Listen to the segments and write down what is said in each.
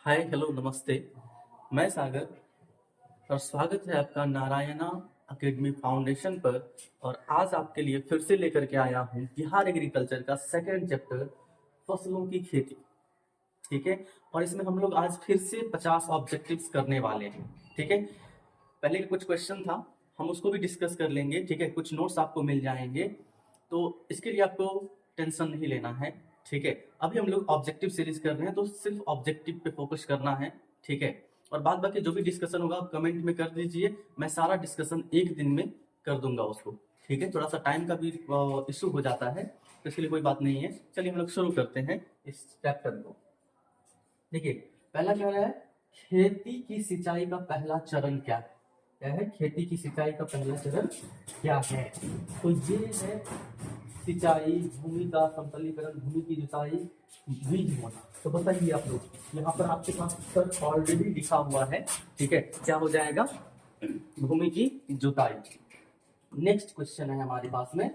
Hi hello नमस्ते। मैं सागर और स्वागत है आपका नारायणा एकेडमी फाउंडेशन पर। और आज आपके लिए फिर से लेकर के आया हूँ बिहार एग्रीकल्चर का सेकंड चैप्टर फसलों की खेती। ठीक है, और इसमें हम लोग आज फिर से 50 ऑब्जेक्टिव्स करने वाले हैं। ठीक है, पहले का कुछ क्वेश्चन था, हम उसको भी डिस्कस कर लेंगे। ठीक है, कुछ नोट्स आपको मिल जाएंगे, तो इसके लिए आपको टेंशन नहीं लेना है। ठीक है, अभी हम लोग ऑब्जेक्टिव सीरीज कर रहे हैं, तो सिर्फ ऑब्जेक्टिव पे फोकस करना है। ठीक है, और बाद बाकी जो भी डिस्कशन होगा आप कमेंट में कर दीजिए, मैं सारा डिस्कशन एक दिन में कर दूंगा उसको। ठीक है, थोड़ा सा टाइम का भी इशू हो जाता है, तो इसके लिए कोई बात नहीं है। चलिए हम लोग शुरू करते हैं इस चैप्टर को। देखिए, पहला क्या है, खेती की सिंचाई का पहला चरण क्या है। क्या है, खेती की सिंचाई का पहला चरण क्या है। तो ये है सिंचाई, भूमि का समतलीकरण, भूमि की जुताई, बीज बोना। तो बताइए आप लोग, यहाँ पर आपके पास सर ऑलरेडी लिखा हुआ है। ठीक है, क्या हो जाएगा, भूमि की जुताई। नेक्स्ट क्वेश्चन है हमारे पास में,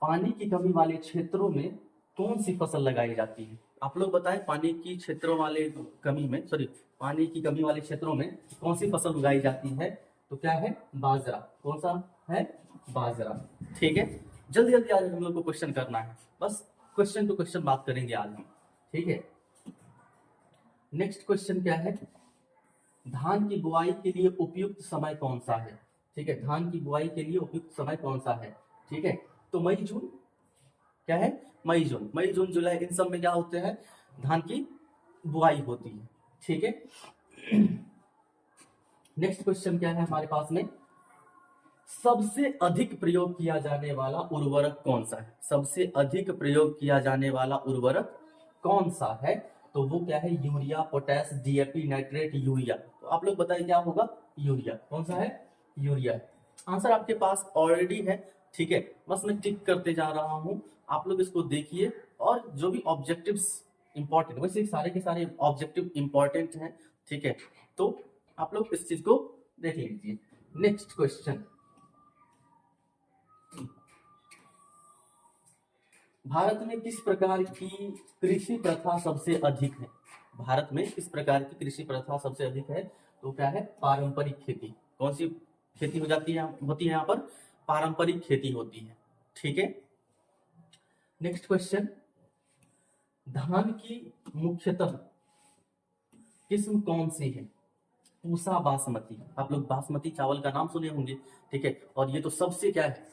पानी की कमी वाले क्षेत्रों में कौन सी फसल लगाई जाती है। आप लोग बताएं, पानी की क्षेत्रों वाले कमी में सॉरी पानी की कमी वाले क्षेत्रों में कौन सी फसल उगाई जाती है। तो क्या है, बाजरा। कौन सा है, बाजरा। ठीक है, जल्दी जल्दी आज हम लोग को क्वेश्चन करना है, बस क्वेश्चन टू क्वेश्चन बात करेंगे आज हम। ठीक है, नेक्स्ट क्वेश्चन क्या है, धान की बुआई के लिए उपयुक्त समय कौन सा है। ठीक है, धान की बुआई के लिए उपयुक्त समय कौन सा है। ठीक है, तो मई जून, क्या है, मई जून, मई जून जुलाई, इन सब में क्या होते हैं, धान की बुआई होती है। ठीक है, नेक्स्ट क्वेश्चन क्या है हमारे पास में, सबसे अधिक प्रयोग किया जाने वाला उर्वरक कौन सा है। सबसे अधिक प्रयोग किया जाने वाला उर्वरक कौन सा है। तो वो क्या है, urea, potash, DAP, nitrate, urea. तो आप लोग बताइए क्या होगा, यूरिया। कौन सा है, यूरिया। आंसर आपके पास ऑलरेडी है। ठीक है, बस मैं टिक करते जा रहा हूं, आप लोग इसको देखिए। और जो भी ऑब्जेक्टिव्स इंपॉर्टेंट, वैसे सारे के सारे ऑब्जेक्टिव इंपॉर्टेंट हैं। ठीक है, तो आप लोग इस चीज को देख लीजिए। नेक्स्ट क्वेश्चन, भारत में किस प्रकार की कृषि प्रथा सबसे अधिक है। भारत में किस प्रकार की कृषि प्रथा सबसे अधिक है। तो क्या है, पारंपरिक खेती। कौन सी खेती हो जाती है, होती है यहाँ पर, पारंपरिक खेती होती है। ठीक है, नेक्स्ट क्वेश्चन, धान की मुख्यतः किस्म कौन सी है। पूसा, बासमती। आप लोग बासमती चावल का नाम सुने होंगे। ठीक है, और ये तो सबसे क्या है,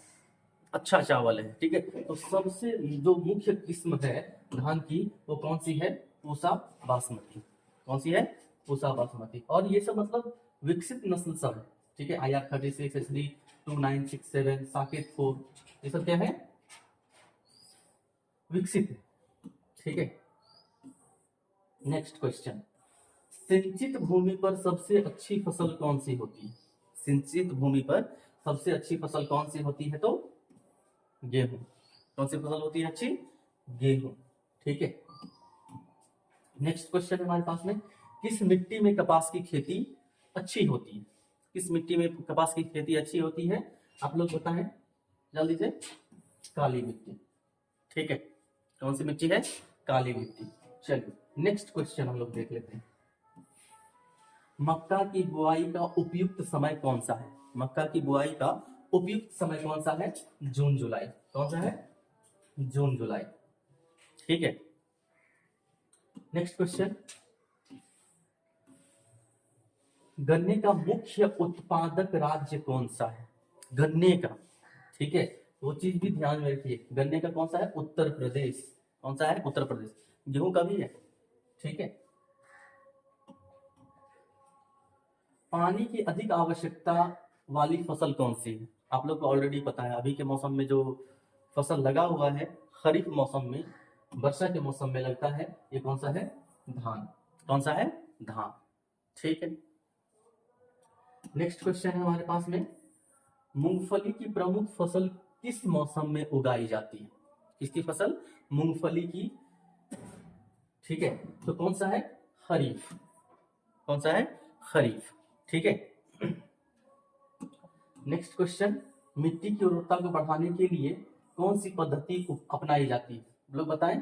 अच्छा चावल है। ठीक है, तो सबसे जो मुख्य किस्म है धान की, वो कौन सी है, पूसा बासमती। कौन सी है, पूसा बासमती। और ये सब मतलब विकसित नस्ल सब है। ठीक है, IR36, HD2967, साकेत 4, ये सब क्या है, विकसित है। ठीक है, नेक्स्ट क्वेश्चन, सिंचित भूमि पर सबसे अच्छी फसल कौन सी होती है। सिंचित भूमि पर सबसे अच्छी फसल कौन सी होती है। तो गेहूं। कौन सी फसल होती है अच्छी, गेहूं। ठीक है, नेक्स्ट क्वेश्चन हमारे पास में, किस मिट्टी में कपास की खेती अच्छी होती है। किस मिट्टी में कपास की खेती अच्छी होती है, आप लोग बताएं जल्दी से। काली मिट्टी। ठीक है, कौन सी मिट्टी है, काली मिट्टी। चलिए नेक्स्ट क्वेश्चन हम लोग देख लेते हैं, मक्का की बुआई का उपयुक्त समय कौन सा है। मक्का की बुआई का उपयुक्त समय कौन सा है, जून जुलाई। कौन सा है, जून जुलाई। ठीक है, नेक्स्ट क्वेश्चन, गन्ने का मुख्य उत्पादक राज्य कौन सा है। गन्ने का, ठीक है, वो चीज भी ध्यान में रखिए, गन्ने का कौन सा है, उत्तर प्रदेश। कौन सा है, उत्तर प्रदेश। गेहूं का भी है। ठीक है, पानी की अधिक आवश्यकता वाली फसल कौन सी है। आप लोग को ऑलरेडी पता है, अभी के मौसम में जो फसल लगा हुआ है, खरीफ मौसम में, वर्षा के मौसम में लगता है, ये कौन सा है, धान। कौन सा है, धान। ठीक है, नेक्स्ट क्वेश्चन है हमारे पास में, मूंगफली की प्रमुख फसल किस मौसम में उगाई जाती है। किसकी फसल, मूंगफली की। ठीक है, तो कौन सा है, खरीफ। कौन सा है, खरीफ। ठीक है, नेक्स्ट क्वेश्चन, मिट्टी की उर्वरता को बढ़ाने के लिए कौन सी पद्धति अपनाई जाती है, लोग बताएं।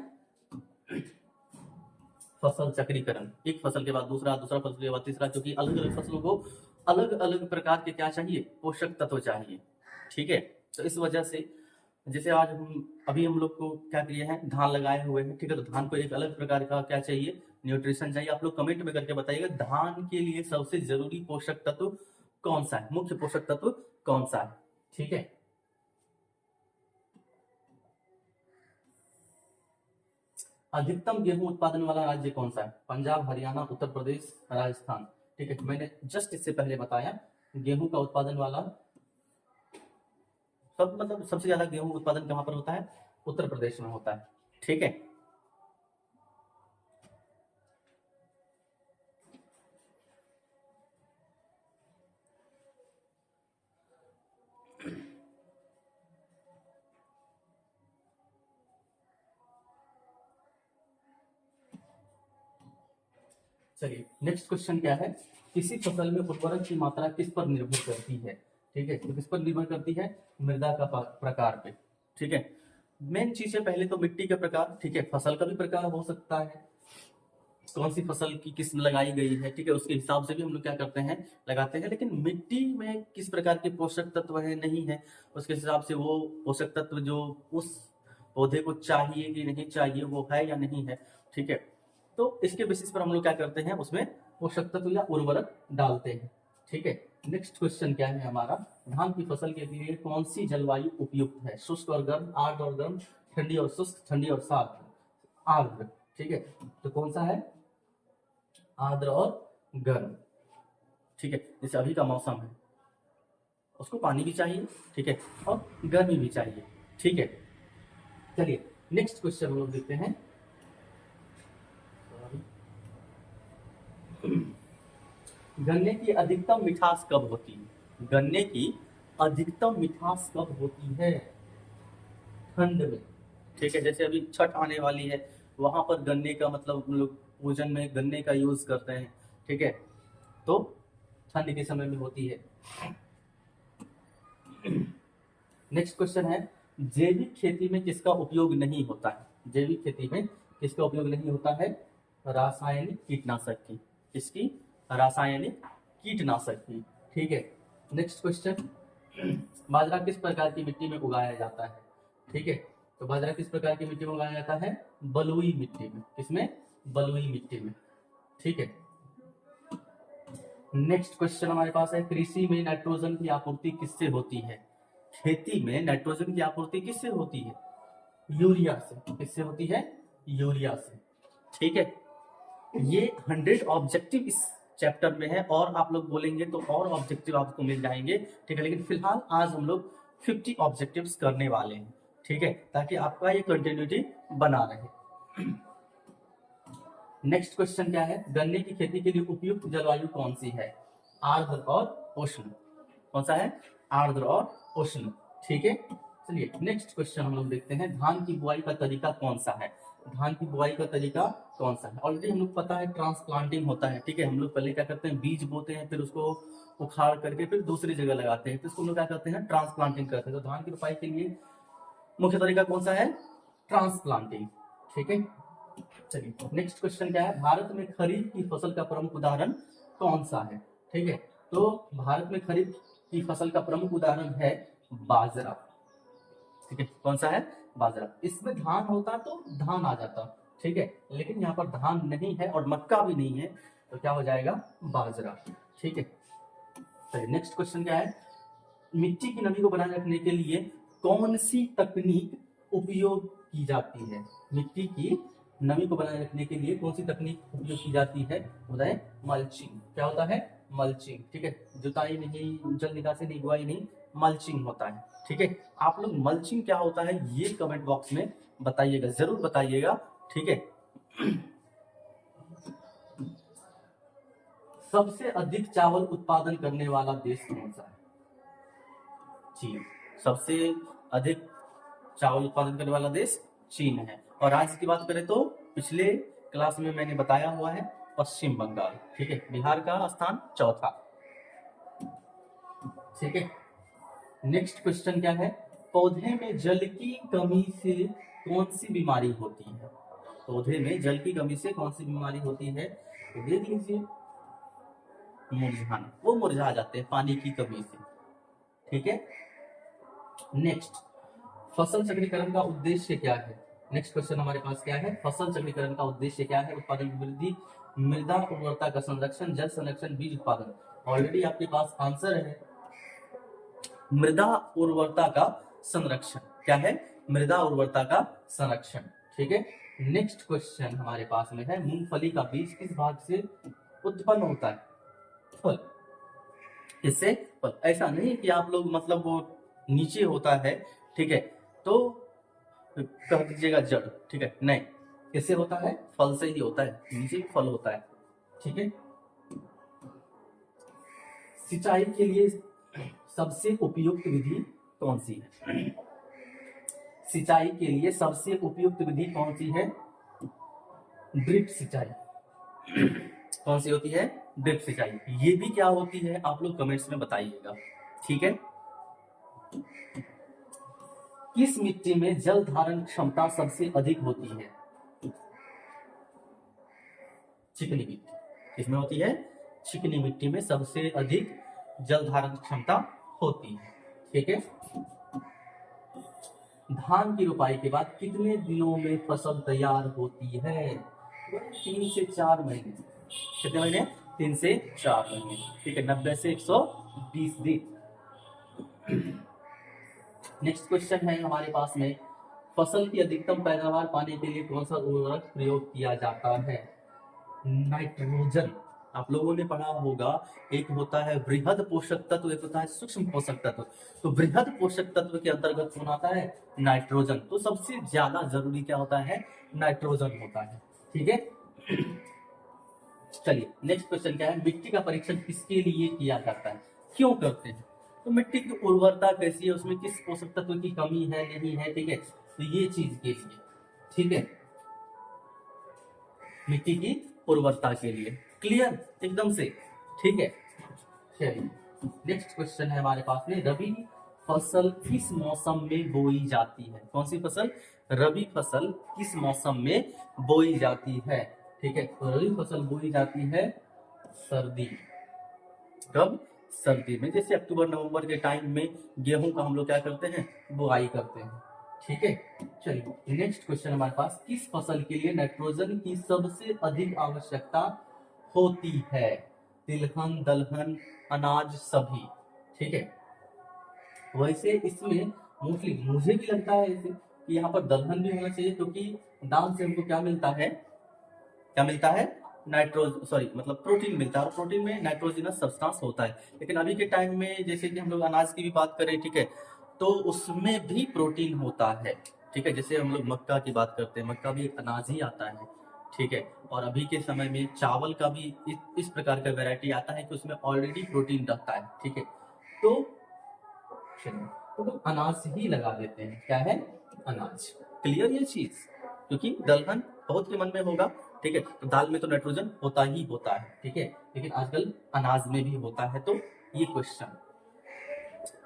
फसल चक्रीकरण, एक फसल के बाद दूसरा, दूसरा फसल के बाद तीसरा, क्योंकि अलग अलग फसलों को अलग अलग प्रकार के क्या चाहिए, पोषक तत्व चाहिए। ठीक है, तो इस वजह से जैसे आज हम लोग को क्या किए हैं, धान लगाए हुए हैं। ठीक है, तो धान को एक अलग प्रकार का क्या चाहिए, न्यूट्रिशन चाहिए। आप लोग कमेंट में करके बताइएगा धान के लिए सबसे जरूरी पोषक तत्व कौन सा है, मुख्य पोषक तत्व कौन सा है। ठीक है, अधिकतम गेहूं उत्पादन वाला राज्य कौन सा है, पंजाब, हरियाणा, उत्तर प्रदेश, राजस्थान। ठीक है, मैंने जस्ट इससे पहले बताया गेहूं का उत्पादन वाला सबसे ज्यादा गेहूं उत्पादन कहां पर होता है, उत्तर प्रदेश में होता है। ठीक है, चलिए नेक्स्ट क्वेश्चन क्या है, किसी फसल में उर्वरक की मात्रा किस पर निर्भर करती है। ठीक है, तो किस पर निर्भर करती है, मृदा का प्रकार पे। ठीक है, मेन चीज है पहले तो मिट्टी का प्रकार। ठीक है, फसल का भी प्रकार हो सकता है, कौन सी फसल की किस्म लगाई गई है। ठीक है, उसके हिसाब से भी हम लोग क्या करते हैं, लगाते हैं। लेकिन मिट्टी में किस प्रकार के पोषक तत्व है, नहीं है, उसके हिसाब से वो पोषक तत्व जो उस पौधे को चाहिए कि नहीं चाहिए, वो है या नहीं है। ठीक है, तो इसके बेसिस पर हम लोग क्या करते हैं, उसमें पोषक तत्व या उर्वरक डालते हैं। ठीक है, नेक्स्ट क्वेश्चन क्या है हमारा, धान की फसल के लिए कौन सी जलवायु उपयुक्त है, शुष्क और गर्म, आर्द्र और गर्म, ठंडी और शुष्क, ठंडी और आर्द्र। ठीक है, तो कौन सा है, आर्द्र और गर्म। ठीक है, जैसे अभी का मौसम है, उसको पानी भी चाहिए। ठीक है, और गर्मी भी चाहिए। ठीक है, चलिए नेक्स्ट क्वेश्चन हम लोग देखते हैं। गन्ने की अधिकतम मिठास कब होती है, गन्ने की अधिकतम मिठास कब होती है, ठंड में। ठीक है, जैसे अभी छठ आने वाली है, वहां पर गन्ने का मतलब हम लोग पूजन में गन्ने का यूज करते हैं। ठीक है, तो ठंड के समय में होती है। नेक्स्ट क्वेश्चन है, जैविक खेती में किसका उपयोग नहीं होता है, जैविक खेती में किसका उपयोग नहीं होता है, रासायनिक कीटनाशक की, किसकी, रासायनिक कीटनाशक की। ठीक है, नेक्स्ट क्वेश्चन, बाजरा किस प्रकार की मिट्टी में उगाया जाता है। ठीक है, तो बाजरा किस प्रकार की मिट्टी में उगाया जाता है, बलुई मिट्टी में, किसमें, बलुई मिट्टी में। ठीक है, नेक्स्ट क्वेश्चन हमारे पास है, कृषि में नाइट्रोजन की आपूर्ति किससे होती है, खेती में नाइट्रोजन की आपूर्ति किससे होती है, यूरिया से। किससे होती है, यूरिया से। ठीक है, ये 100 ऑब्जेक्टिव इस चैप्टर में है, और आप लोग बोलेंगे तो और ऑब्जेक्टिव आपको मिल जाएंगे। ठीक है, लेकिन फिलहाल आज हम लोग 50 ऑब्जेक्टिव्स करने वाले हैं। ठीक है, ताकि आपका ये कंटिन्यूटी बना रहे। नेक्स्ट क्वेश्चन क्या है, गन्ने की खेती के लिए उपयुक्त जलवायु कौन सी है, आर्द्र और उष्ण। कौन सा है, आर्द्र और उष्ण। ठीक है, चलिए नेक्स्ट क्वेश्चन हम लोग देखते हैं, धान की बुआई का तरीका कौन सा है, धान की बुआई का तरीका कौन सा है। ऑलरेडी हम लोग पता है ट्रांसप्लांटिंग होता है। ठीक है, हम लोग पहले क्या करते हैं, बीज बोते हैं, फिर उसको उखाड़ करके फिर दूसरी जगह लगाते हैं, फिर उसको हम लोग क्या करते हैं, ट्रांसप्लांटिंग करते हैं। तो धान की रोपाई के लिए मुख्य तरीका कौन सा है, ट्रांसप्लांटिंग। ठीक है, चलिए नेक्स्ट क्वेश्चन क्या है, भारत में खरीफ की फसल का प्रमुख उदाहरण कौन सा है। ठीक है, तो भारत में खरीफ की फसल का प्रमुख उदाहरण है बाजरा। ठीक है, कौन सा है, बाजरा। इसमें धान होता तो धान आ जाता। ठीक है, लेकिन यहाँ पर धान नहीं है और मक्का भी नहीं है, तो क्या हो जाएगा, बाजरा। ठीक है, चलिए नेक्स्ट क्वेश्चन क्या है, मिट्टी की नमी को बनाए रखने के लिए कौन सी तकनीक उपयोग की जाती है, मिट्टी की नमी को बनाए रखने के लिए कौन सी तकनीक उपयोग की जाती है, होता है मल्चिंग। क्या होता है, मल्चिंग। ठीक है, जुताई नहीं, जल निकासी नहीं, बुआई नहीं, मल्चिंग होता है। ठीक है, आप लोग मल्चिंग क्या होता है ये कमेंट बॉक्स में बताइएगा, जरूर बताइएगा। ठीक है, सबसे अधिक चावल उत्पादन करने वाला देश कौन सा है, चीन। सबसे अधिक चावल उत्पादन करने वाला देश चीन है। और राज्य की बात करें तो पिछले क्लास में मैंने बताया हुआ है पश्चिम बंगाल। ठीक है, बिहार का स्थान चौथा। ठीक है, नेक्स्ट क्वेश्चन क्या है, पौधे में जल की कमी से कौन सी बीमारी होती है, पौधे में जल की कमी से कौन सी बीमारी होती है? तो देख लीजिए, मुरझाना, वो मुरझा जाते हैं पानी की कमी से। ठीक है, नेक्स्ट, फसल चक्रीकरण का उद्देश्य क्या है? नेक्स्ट क्वेश्चन हमारे पास क्या है? फसल चक्रीकरण का उद्देश्य क्या है? उत्पादन की वृद्धि, मृदा उर्वरता का संरक्षण, जल संरक्षण, बीज उत्पादन। ऑलरेडी आपके पास आंसर है, मृदा उर्वरता का संरक्षण। क्या है? मृदा उर्वरता का संरक्षण। ठीक है, नेक्स्ट क्वेश्चन हमारे पास में है, मूंगफली का बीज किस भाग से उत्पन्न होता है? फल। इससे फल, ऐसा नहीं कि आप लोग मतलब वो नीचे होता है, ठीक है, तो कह दीजिएगा जड़, ठीक है, नहीं, किससे होता है? फल से ही होता है, नीचे फल होता है। ठीक है, सिंचाई के लिए सबसे उपयुक्त विधि कौन सी है? सिंचाई के लिए सबसे उपयुक्त विधि कौन सी है? ड्रिप सिंचाई। कौन सी होती है? ड्रिप सिंचाई। ये भी क्या होती है आप लोग कमेंट्स में बताइएगा। ठीक है, किस मिट्टी में जल धारण क्षमता सबसे अधिक होती है? चिकनी मिट्टी। किसमें होती है? चिकनी मिट्टी में सबसे अधिक जल धारण क्षमता होती है। ठीक है, धान की रोपाई के बाद कितने दिनों में फसल तैयार होती है? 3 से 4 महीने। कितने महीने? 3 से 4 महीने। ठीक है, 90 से 120 दिन। नेक्स्ट क्वेश्चन है हमारे पास में, फसल की अधिकतम पैदावार पाने के लिए कौन सा उर्वरक प्रयोग किया जाता है? नाइट्रोजन। आप लोगों ने पढ़ा होगा, एक होता है वृहद पोषक तत्व, एक होता है सूक्ष्म पोषक तत्व। तो वृहद पोषक तत्व के अंतर्गत कौन आता है? नाइट्रोजन। तो सबसे ज्यादा जरूरी क्या होता है? नाइट्रोजन होता है। ठीक है, चलिए नेक्स्ट क्वेश्चन क्या है, मिट्टी का परीक्षण किसके लिए किया जाता है? क्यों करते हैं? तो मिट्टी की उर्वरता कैसी है, उसमें किस पोषक तत्व की कमी है नहीं है, ठीक है, तो ये चीज के लिए। ठीक है, मिट्टी की उर्वरता के लिए। क्लियर एकदम से? ठीक है, चलिए नेक्स्ट क्वेश्चन है हमारे पास में, रबी फसल किस मौसम में बोई जाती है? कौन सी फसल? रबी फसल किस मौसम में बोई जाती है? ठीक है, तो रबी फसल बोई जाती है सर्दी। कब? सर्दी में। जैसे अक्टूबर नवंबर के टाइम में गेहूं का हम लोग क्या करते हैं? बुआई करते हैं। ठीक है, चलिए नेक्स्ट क्वेश्चन हमारे पास, किस फसल के लिए नाइट्रोजन की सबसे अधिक आवश्यकता होती है? तिलहन, दलहन, अनाज, सभी। ठीक है, वैसे इसमें मोस्टली मुझे भी लगता है ऐसे कि यहाँ पर दलहन भी होना चाहिए, क्योंकि दाल से हमको क्या मिलता है? क्या मिलता है? सॉरी मतलब प्रोटीन मिलता है, और प्रोटीन में नाइट्रोजनस सब्सटेंस होता है। लेकिन अभी के टाइम में जैसे कि हम लोग अनाज की भी बात करें, ठीक है, तो उसमें भी प्रोटीन होता है। ठीक है, जैसे हम लोग मक्का की बात करते हैं, मक्का भी एक अनाज ही आता है। ठीक है, और अभी के समय में चावल का भी इस प्रकार का वैरायटी आता है कि उसमें ऑलरेडी प्रोटीन रहता है। ठीक है, तो तो अनाज ही लगा देते हैं। क्या है? अनाज। क्लियर ये चीज? क्योंकि दलहन बहुत के मन में होगा, ठीक है, तो दाल में तो नाइट्रोजन होता ही होता है, ठीक है, लेकिन आजकल अनाज में भी होता है, तो ये क्वेश्चन।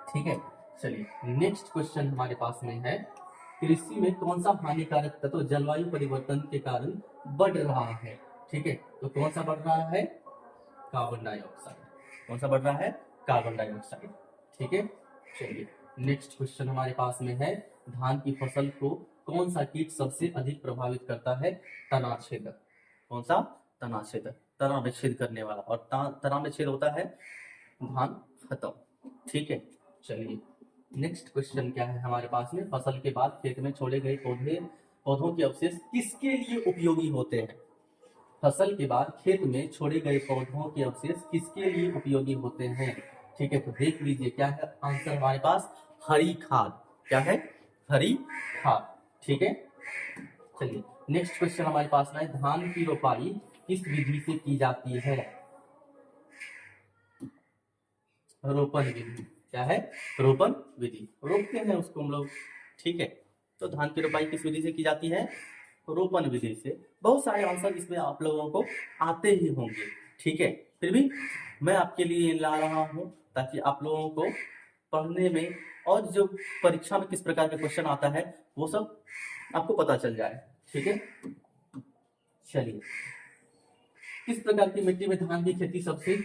ठीक है, चलिए नेक्स्ट क्वेश्चन हमारे पास में है, कृषि में कौन सा हानिकारक तत्व जलवायु परिवर्तन के कारण बढ़ रहा है? ठीक है, तो कौन सा बढ़ रहा है? Carbon dioxide. कौन सा बढ़ रहा है? Carbon dioxide. ठीक है, चलिए नेक्स्ट क्वेश्चन हमारे पास में है, धान की फसल को कौन सा कीट सबसे अधिक प्रभावित करता है? तना छेदक। कौन सा? तना छेदक, तना में छेद करने वाला, और तना में छेद होता है धान खत्म। ठीक है, चलिए नेक्स्ट क्वेश्चन क्या है हमारे पास में, फसल के बाद खेत में छोड़े गए पौधों के अवशेष किसके लिए उपयोगी होते हैं? फसल के बाद खेत में छोड़े गए पौधों के अवशेष किसके लिए उपयोगी होते हैं? ठीक है, तो देख लीजिए क्या है आंसर हमारे पास, हरी खाद। क्या है? हरी खाद। ठीक है, चलिए नेक्स्ट क्वेश्चन हमारे पास में, धान की रोपाई किस विधि से की जाती है? रोपण विधि। क्या है? रोपण विधि। रोपते हैं उसको हम लोग। ठीक है, तो धान की रोपाई किस विधि से की जाती है? रोपण विधि से। बहुत सारे आंसर इसमें आप लोगों को आते ही होंगे। ठीक है, फिर भी मैं आपके लिए ला रहा हूं ताकि आप लोगों को पढ़ने में और जो परीक्षा में किस प्रकार का क्वेश्चन आता है वो सब आपको पता चल जाए। ठीक है, चलिए, किस प्रकार की मिट्टी में धान की खेती सबसे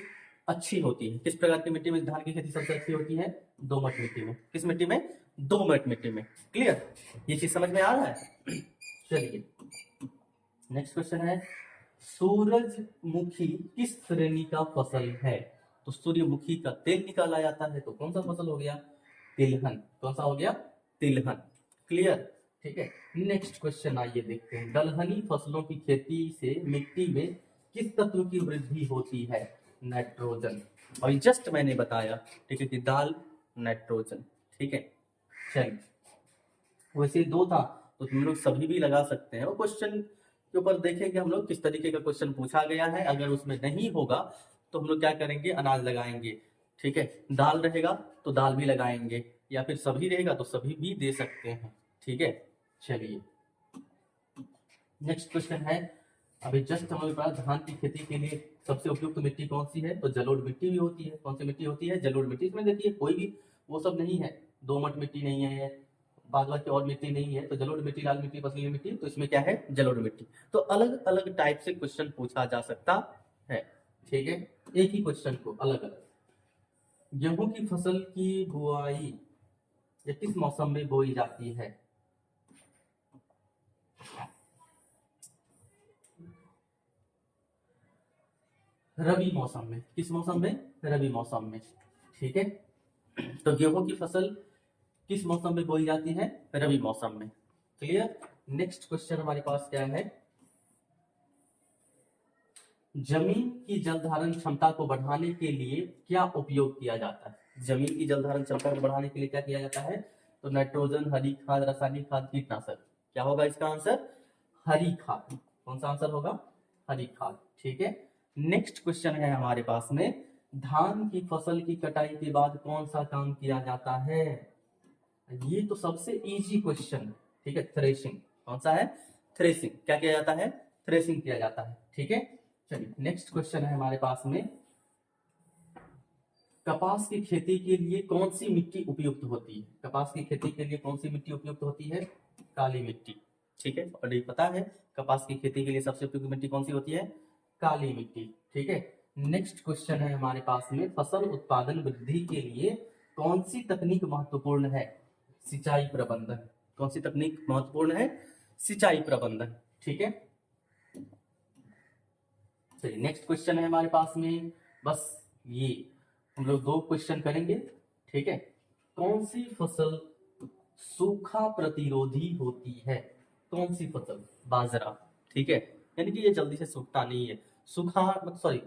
अच्छी होती है? किस प्रकार की मिट्टी में धान की खेती सबसे अच्छी होती है? दोमट मिट्टी में। किस मिट्टी में? दोमट मिट्टी में। क्लियर? ये चीज समझ में आ रहा है? चलिए, नेक्स्ट क्वेश्चन है, सूरजमुखी किस श्रेणी का फसल है? तो सूर्यमुखी का तेल निकाला जाता है, तो कौन सा फसल हो गया? तिलहन। कौन सा हो गया? तिलहन। क्लियर? ठीक है। नेक्स्ट क्वेश्चन आइए देखते हैं, दलहनी फसलों की खेती से मिट्टी में किस तत्व की वृद्धि होती है? नाइट्रोजन। और जस्ट मैंने बताया, ठीक है, कि दाल नाइट्रोजन। ठीक है। चलिए, वैसे दो था तो तुम लोग सभी भी लगा सकते हैं। वो क्वेश्चन के ऊपर देखेंगे हम लोग किस तरीके का क्वेश्चन पूछा गया है। अगर उसमें नहीं होगा तो हम लोग क्या करेंगे? अनाज लगाएंगे। ठीक है। दाल रहेगा तो दाल भी लगाएंगे, या फिर सभी रहेगा तो सभी भी दे सकते हैं। ठीक है। चलिए, नेक्स्ट क्वेश्चन है, अभी जस्ट हमारे पास धान की खेती के लिए सबसे उपयुक्त मिट्टी कौन सी है? तो जलोढ़ मिट्टी भी होती है। कौन सी मिट्टी होती है? जलोढ़ मिट्टी। इसमें देखिए कोई भी वो सब नहीं है, दोमट मिट्टी नहीं है, बाद बाकी और मिट्टी नहीं है, तो जलोढ़ मिट्टी, लाल मिट्टी, पसली मिट्टी, तो इसमें क्या है? जलोढ़ मिट्टी। तो अलग अलग टाइप से क्वेश्चन पूछा जा सकता है। ठीक है। एक ही क्वेश्चन को अलग अलग। गेहूं की फसल की बुआई या किस मौसम में बोई जाती है? रबी मौसम में। किस मौसम में? रबी मौसम में। ठीक है। तो गेहूं की फसल किस मौसम में बोई जाती है? रबी मौसम में। क्लियर? नेक्स्ट क्वेश्चन हमारे पास क्या है, जमीन की जल धारण क्षमता को बढ़ाने के लिए क्या उपयोग किया जाता है? जमीन की जल धारण क्षमता को बढ़ाने के लिए क्या किया जाता है? तो नाइट्रोजन, हरी खाद, रासायनिक खाद, कीटनाशक। क्या होगा इसका आंसर? हरी खाद। कौन सा आंसर होगा? हरी खाद। ठीक है। नेक्स्ट क्वेश्चन है हमारे पास में, धान की फसल की कटाई के बाद कौन सा काम किया जाता है? ये तो सबसे इजी क्वेश्चन। ठीक है, थ्रेशिंग। कौन सा है? थ्रेशिंग। क्या किया जाता है? थ्रेशिंग किया जाता है। ठीक है। चलिए, नेक्स्ट क्वेश्चन है हमारे पास में, कपास की खेती के लिए कौन सी मिट्टी उपयुक्त होती है? कपास की खेती के लिए कौन सी मिट्टी उपयुक्त होती है? काली मिट्टी। ठीक है, और ये पता है कपास की खेती के लिए सबसे उपयुक्त मिट्टी कौन सी होती है? काली मिट्टी। ठीक है। नेक्स्ट क्वेश्चन है हमारे पास में, फसल उत्पादन वृद्धि के लिए कौन सी तकनीक महत्वपूर्ण है? सिंचाई प्रबंधन। कौन सी तकनीक महत्वपूर्ण है? सिंचाई प्रबंधन। ठीक है। चलिए, नेक्स्ट क्वेश्चन है हमारे पास में, बस ये हम लोग दो क्वेश्चन करेंगे। ठीक है। कौन सी फसल सूखा प्रतिरोधी होती है? कौन सी फसल? बाजरा। ठीक है। यानी कि ये जल्दी से सूखता नहीं है। सुखाड़, सॉरी,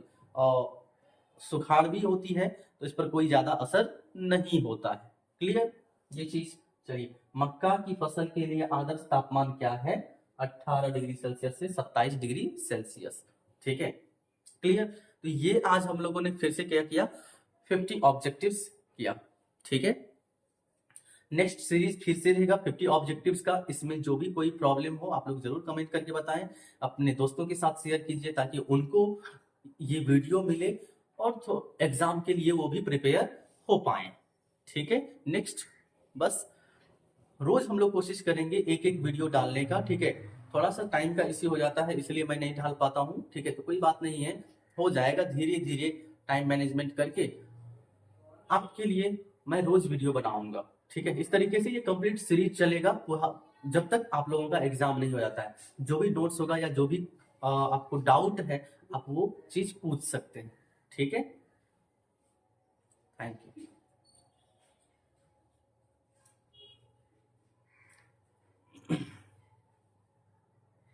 सुखाड़ भी होती है तो इस पर कोई ज्यादा असर नहीं होता है। क्लियर ये चीज? चलिए, मक्का की फसल के लिए आदर्श तापमान क्या है? 18 डिग्री सेल्सियस से 27 डिग्री सेल्सियस। ठीक है। क्लियर? तो ये आज हम लोगों ने फिर से क्या किया? 50 ऑब्जेक्टिव्स किया। ठीक है। नेक्स्ट सीरीज फिर से रहेगा 50 ऑब्जेक्टिव्स का। इसमें जो भी कोई प्रॉब्लम हो आप लोग जरूर कमेंट करके बताएं, अपने दोस्तों के साथ शेयर कीजिए ताकि उनको ये वीडियो मिले और एग्जाम के लिए वो भी प्रिपेयर हो पाए। ठीक है। नेक्स्ट, बस रोज हम लोग कोशिश करेंगे एक एक वीडियो डालने का। ठीक है। थोड़ा सा टाइम का इश्यू हो जाता है इसलिए मैं नहीं डाल पाता हूँ। ठीक है, तो कोई बात नहीं है, हो जाएगा धीरे धीरे टाइम मैनेजमेंट करके आपके लिए मैं रोज वीडियो बनाऊंगा। ठीक है। इस तरीके से ये कंप्लीट सीरीज चलेगा जब तक आप लोगों का एग्जाम नहीं हो जाता है। जो भी नोट्स होगा या जो भी आपको डाउट है आप वो चीज पूछ सकते हैं। ठीक है। Thank you.